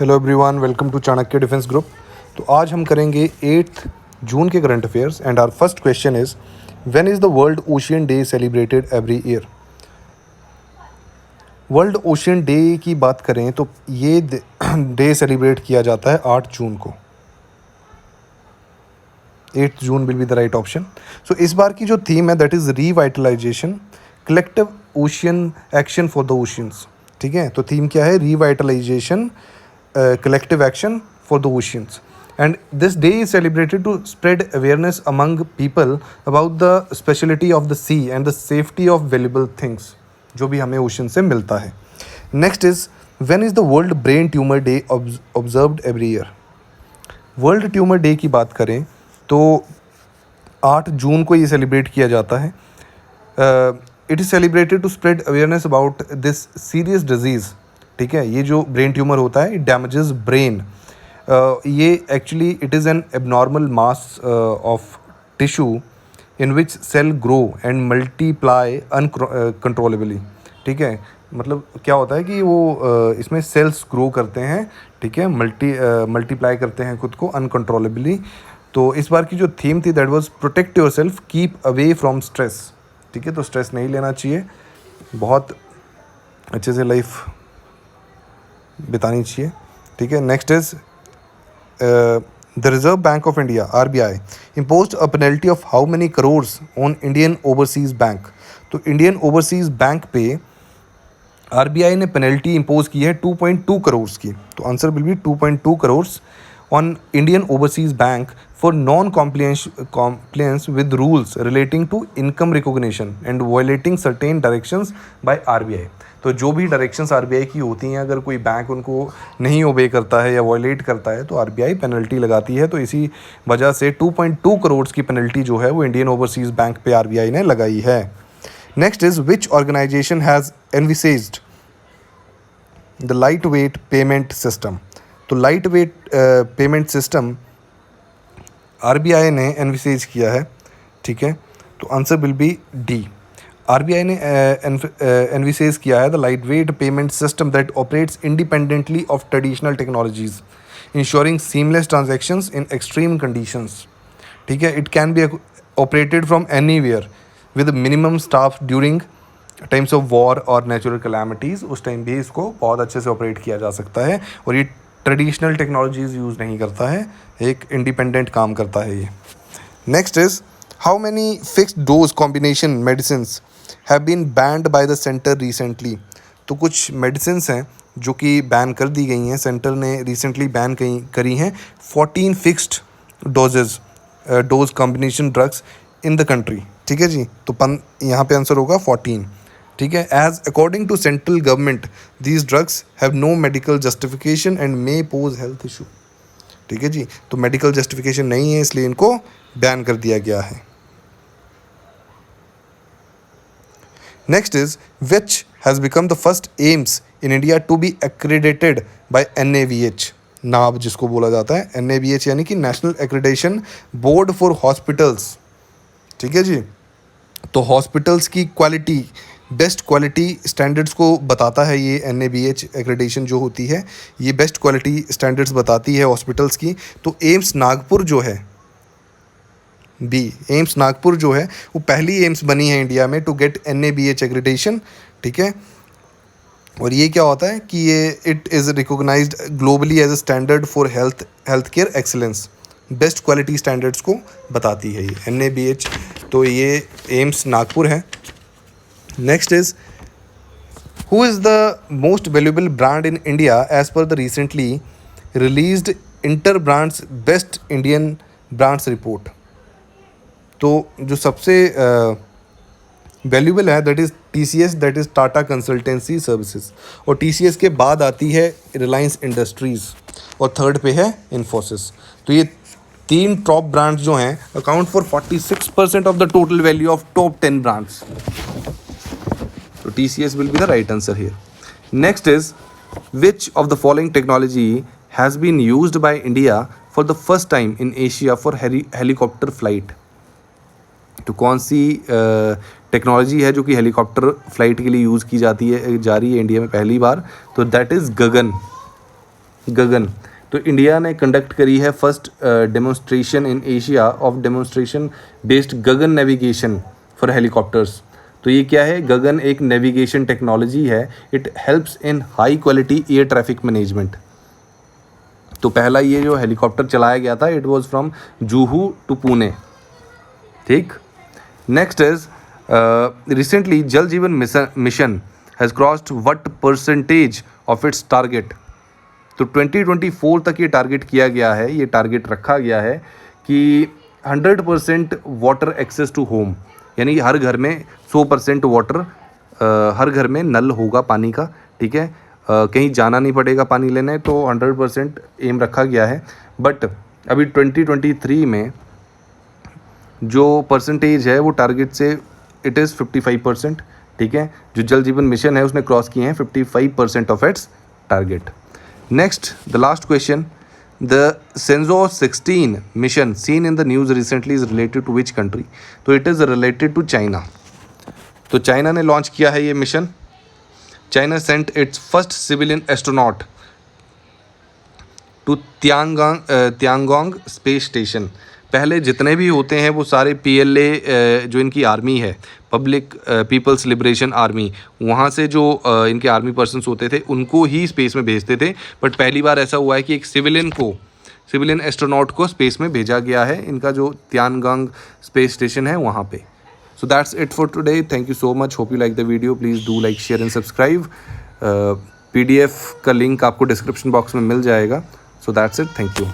Hello everyone, welcome to Chanakya defence group. तो आज हम करेंगे 8 जून के current affairs and our first question is when is the World Ocean Day celebrated every year. World Ocean Day की बात करें तो ये डे सेलिब्रेट किया जाता है 8 जून को। 8 June will be the right option. So इस बार की जो थीम है that is revitalization collective ocean action for the oceans. ठीक है, तो थीम क्या है? रीवाइटलाइजेशन collective action for the oceans, and this day is celebrated to spread awareness among people about the speciality of the sea and the safety of valuable things जो भी हमें ocean से मिलता है। Next is when is the world brain tumour day observed every year. World tumour day की बात करें तो 8 जून को ये सेलिब्रेट किया जाता है। It is celebrated to spread awareness about this serious disease. ठीक है, ये जो ब्रेन ट्यूमर होता है इट डैमेजेस ब्रेन। ये actually it is an abnormal mass of tissue in which cell grow and multiply uncontrollably. ठीक है, मतलब क्या होता है कि वो इसमें सेल्स ग्रो करते हैं। ठीक है, मल्टीप्लाई करते हैं खुद को अनकंट्रोलेबली। तो इस बार की जो थीम थी that was protect your self keep away from stress. ठीक है, तो स्ट्रेस नहीं लेना चाहिए, बहुत अच्छे से लाइफ बितानी चाहिए। ठीक है, next is the Reserve Bank of India RBI imposed a penalty of how many crores on Indian overseas Bank. तो इंडियन ओवरसीज़ बैंक पे RBI ने पेनल्टी इम्पोज की है 2.2 करोड़ की। तो answer will be 2.2 crore on Indian overseas Bank for non compliance with rules relating to income recognition and violating certain directions by RBI। तो जो भी डायरेक्शंस RBI की होती हैं, अगर कोई बैंक उनको नहीं ओबे करता है या वायलेट करता है तो RBI पेनल्टी लगाती है। तो इसी वजह से 2.2 करोड़ की पेनल्टी जो है वो इंडियन ओवरसीज़ बैंक पे RBI ने लगाई है। Next is which organisation has envisaged the light weight payment system. तो light weight payment system RBI ने एनविसेज किया है। ठीक है, तो answer will be D. RBI ने एनविसेज किया है the light weight payment system that operates independently of traditional technologies insuring seamless transactions in extreme conditions. ठीक है, it can be operated from anywhere with minimum staff during times of war और natural calamities. उस time भी इसको बहुत अच्छे से operate किया जा सकता है और ये ट्रेडिशनल टेक्नोलॉजीज़ यूज़ नहीं करता है, एक इंडिपेंडेंट काम करता है ये। Next is how many fixed dose combination medicines have been banned by the centre recently. तो कुछ मेडिसिन्स हैं जो कि बैन कर दी गई हैं, सेंटर ने रिसेंटली बैन करी हैं 14 fixed dose combination drugs in the country. ठीक है जी, तो यहाँ पे आंसर होगा 14। ठीक है, as according to central government these drugs have no medical justification and may pose health issue. ठीक है जी, तो मेडिकल जस्टिफिकेशन नहीं है इसलिए इनको बैन कर दिया गया है। Next is which has become the first AIIMS in India to be accredited by NABH। नाब जिसको बोला जाता है, NABH यानी कि National Accreditation Board for Hospitals. ठीक है जी, तो हॉस्पिटल्स की क्वालिटी, बेस्ट क्वालिटी स्टैंडर्ड्स को बताता है ये NABH एक्रेडिटेशन जो होती है, ये बेस्ट क्वालिटी स्टैंडर्ड्स बताती है हॉस्पिटल्स की। तो एम्स नागपुर जो है एम्स नागपुर जो है वो पहली एम्स बनी है इंडिया में टू गेट NABH एक्रेडिटेशन। ठीक है, और ये क्या होता है कि ये it is recognised globally as a standard for health care excellence. Best quality standards को बताती है ये NABH। तो ये एम्स नागपुर है। Next is who is the most valuable brand in India as per the recently released Inter Brands best Indian brands report. तो जो सबसे वैल्यूएबल है that is TCS, that is Tata Consultancy Services, और TCS के बाद आती है रिलायंस इंडस्ट्रीज़ और थर्ड पे है इन्फोसिस। तो ये 3 टॉप ब्रांड्स जो हैं account for 46% of the total value of top 10 brands. तो TCS will be the right answer here. Next is which of the following technology has been used by India for the first time in Asia for helicopter flight. तो कौन सी technology है जो कि helicopter flight के लिए use की जा रही है इंडिया में पहली बार? तो दैट इज़ गगन। गगन। तो इंडिया ने कंडक्ट करी है first demonstration in Asia of demonstration based Gagan navigation for helicopters. तो ये क्या है? गगन एक नेविगेशन टेक्नोलॉजी है। It helps in high quality air traffic management. तो पहला ये जो हेलीकॉप्टर चलाया गया था, it was from Juhu to Pune. ठीक। Next is recently Jal Jeevan Mission has crossed what percentage of its target. तो 2024 तक ये टारगेट किया गया है, ये टारगेट रखा गया है कि 100% वाटर एक्सेस टू होम, यानी हर घर में 100% वाटर, हर घर में नल होगा पानी का। ठीक है, कहीं जाना नहीं पड़ेगा पानी लेने, तो 100% एम रखा गया है। बट अभी 2023 में जो परसेंटेज है वो टारगेट से इट इज़ 55%। ठीक है, जो जल जीवन मिशन है उसने क्रॉस किए हैं 55% of its target. Next, the last question, the Shenzhou 16 mission seen in the news recently is related to which country. तो it is related to China. तो चाइना ने लॉन्च किया है ये मिशन। China sent its first civilian astronaut to Tiangong space station. पहले जितने भी होते हैं वो सारे PLA जो इनकी आर्मी है, पब्लिक पीपल्स लिबरेशन आर्मी, वहाँ से जो इनके आर्मी पर्सन्स होते थे उनको ही स्पेस में भेजते थे। बट पहली बार ऐसा हुआ है कि एक सिविलियन एस्ट्रोनॉट को स्पेस में भेजा गया है, इनका जो त्यांगोंग स्पेस स्टेशन है वहाँ पे। So that's it for today. Thank you so much. Hope you like the video. Please do like, share and subscribe. PDF का लिंक आपको डिस्क्रिप्शन बॉक्स में मिल जाएगा. So that's it. Thank you.